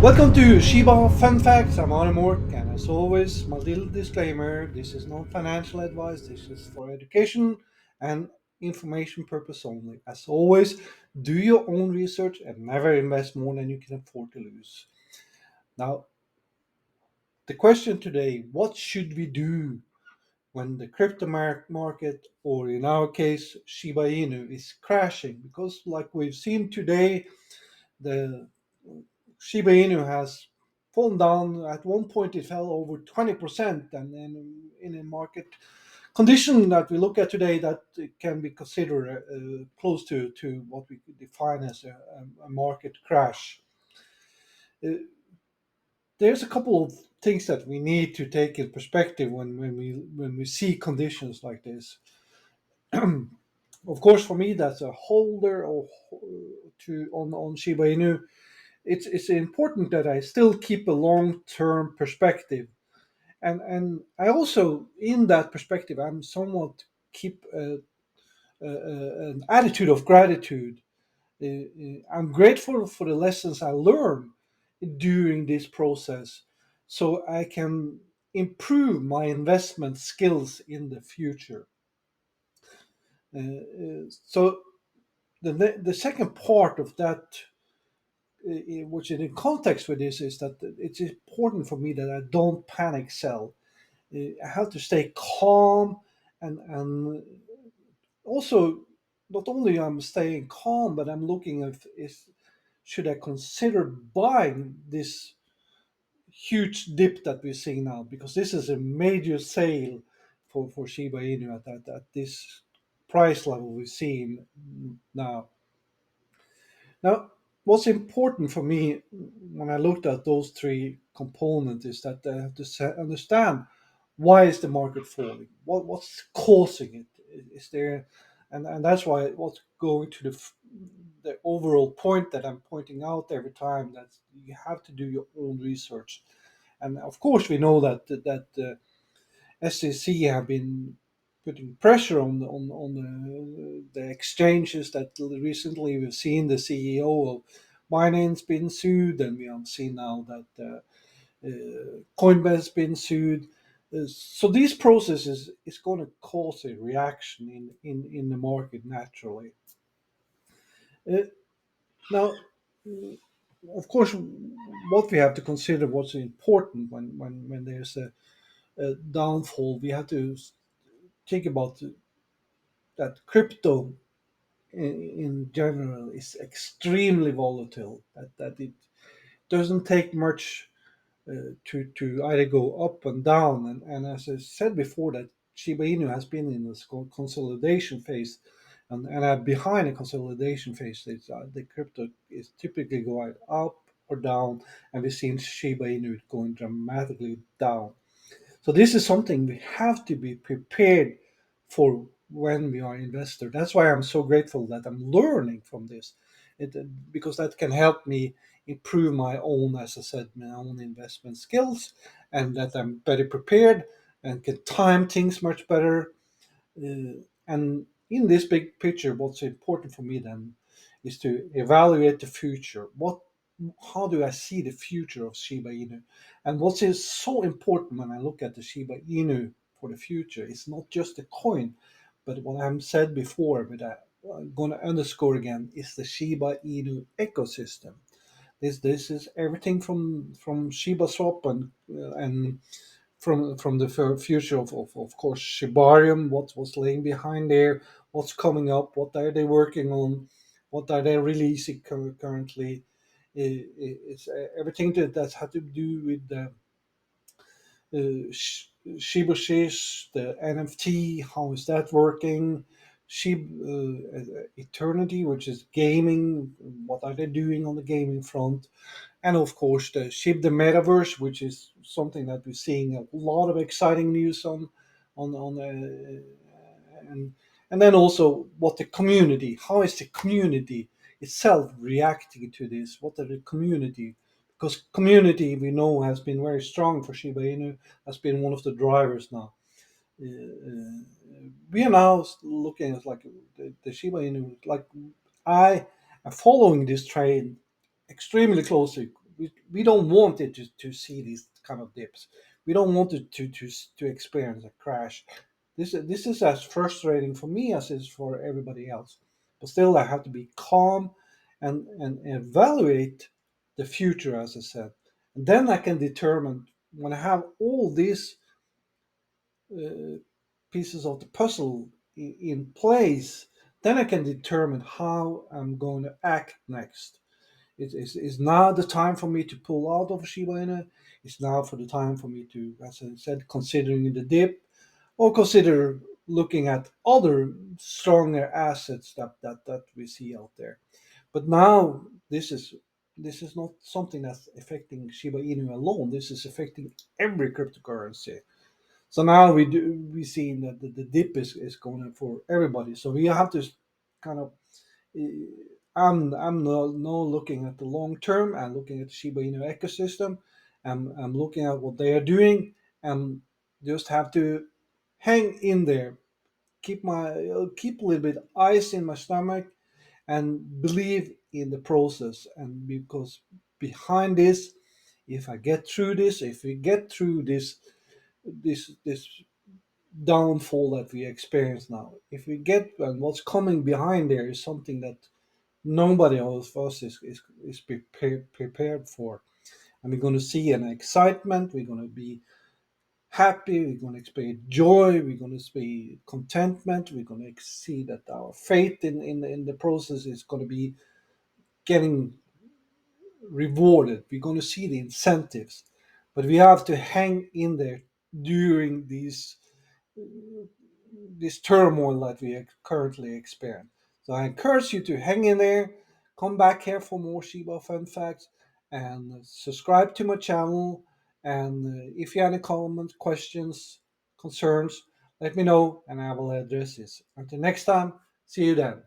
Welcome to Shiba Fun Facts. I'm Arne Mork, and as always, my little disclaimer: this is not financial advice. This is for education and information purpose only. As always, do your own research and never invest more than you can afford to lose. Now, the question today: what should we do when the crypto market, or in our case, Shiba Inu, is crashing? Because, like we've seen today, the Shiba Inu has fallen down. At one point, it fell over 20%, and in a market condition that we look at today, that it can be considered close to what we could define as a market crash. Uh, there's a couple of things that we need to take in perspective when we see conditions like this. Of course, for me, that's a holder of, to on Shiba Inu. It's important that I still keep a long term perspective, and I also, in that perspective, I'm somewhat keep an attitude of gratitude. I'm grateful for the lessons I learned during this process, so I can improve my investment skills in the future. So the second part of that, which is in context with this, is that it's important for me that I don't panic sell. I have to stay calm, and also, not only I'm staying calm, but I'm looking at is should I consider buying this huge dip that we're seeing now, because this is a major sale for Shiba Inu at this price level we're seeing now. Now, what's important for me when I looked at those three components is that I have to understand, why is the market falling? What's causing it? Is there, and that's why what's going to the overall point that I'm pointing out every time, that you have to do your own research. And of course, we know that SEC have been putting pressure on the exchanges. That recently we've seen the CEO of Binance been sued, and we have seen now that Coinbase been sued. So these processes is going to cause a reaction in the market naturally. Uh, Now, of course, what we have to consider, what's important when there's a downfall, we have to think about that crypto in general is extremely volatile. That it doesn't take much to either go up and down. And as I said before, that Shiba Inu has been in this consolidation phase, and behind a consolidation phase, the crypto is typically going up or down, and we've seen Shiba Inu going dramatically down. So this is something we have to be prepared for when we are investor. That's why I'm so grateful that I'm learning from this, because that can help me improve my own, as I said, my own investment skills, and that I'm better prepared and can time things much better. And in this big picture, what's important for me then is to evaluate the future. How do I see the future of Shiba Inu? And what is so important when I look at the Shiba Inu for the future is not just the coin, but what I've said before, but I'm going to underscore again, is the Shiba Inu ecosystem. This is everything from Shiba Swap and from the future of course Shibarium, what's laying behind there, what's coming up, what are they working on, what are they releasing currently. It's everything that has to do with the Shiba Shish, the NFT, how is that working? Shiba Eternity, which is gaming, what are they doing on the gaming front? And of course, the Shib the Metaverse, which is something that we're seeing a lot of exciting news on and then also what the community, how is the community itself reacting to this? What are the community? Because community, we know, has been very strong for Shiba Inu, has been one of the drivers now. We are now looking at like the Shiba Inu. Like, I am following this trend extremely closely, we don't want it to see these kind of dips. We don't want it to experience a crash. This is as frustrating for me as it is for everybody else. But still, I have to be calm and evaluate the future, as I said. And then I can determine when I have all these uh, pieces of the puzzle in place, then I can determine how I'm going to act next. It's now the time for me to pull out of Shiba Inu. It's now for the time for me to, as I said, considering the dip, or consider looking at other stronger assets that we see out there. But now this is not something that's affecting Shiba Inu alone. This is affecting every cryptocurrency. So now we see that the dip is going for everybody. So we have to kind of I'm no looking at the long term. I'm looking at the Shiba Inu ecosystem. I'm looking at what they are doing, and just have to hang in there. Keep a little bit ice in my stomach, and believe in the process. And because behind this, if I get through this, if we get through this downfall that we experience now, if we get and what's coming behind there is something that nobody of us is prepared for. And we're going to see an excitement, we're going to be happy, we're going to experience joy, we're going to be contentment, we're going to see that our faith in the process is going to be getting rewarded. We're going to see the incentives, but we have to hang in there during this turmoil that we currently experience. So I encourage you to hang in there, come back here for more Shiba Fun Facts, and subscribe to my channel. And if you have any comments, questions, concerns, let me know, and I will address this. Until next time, see you then.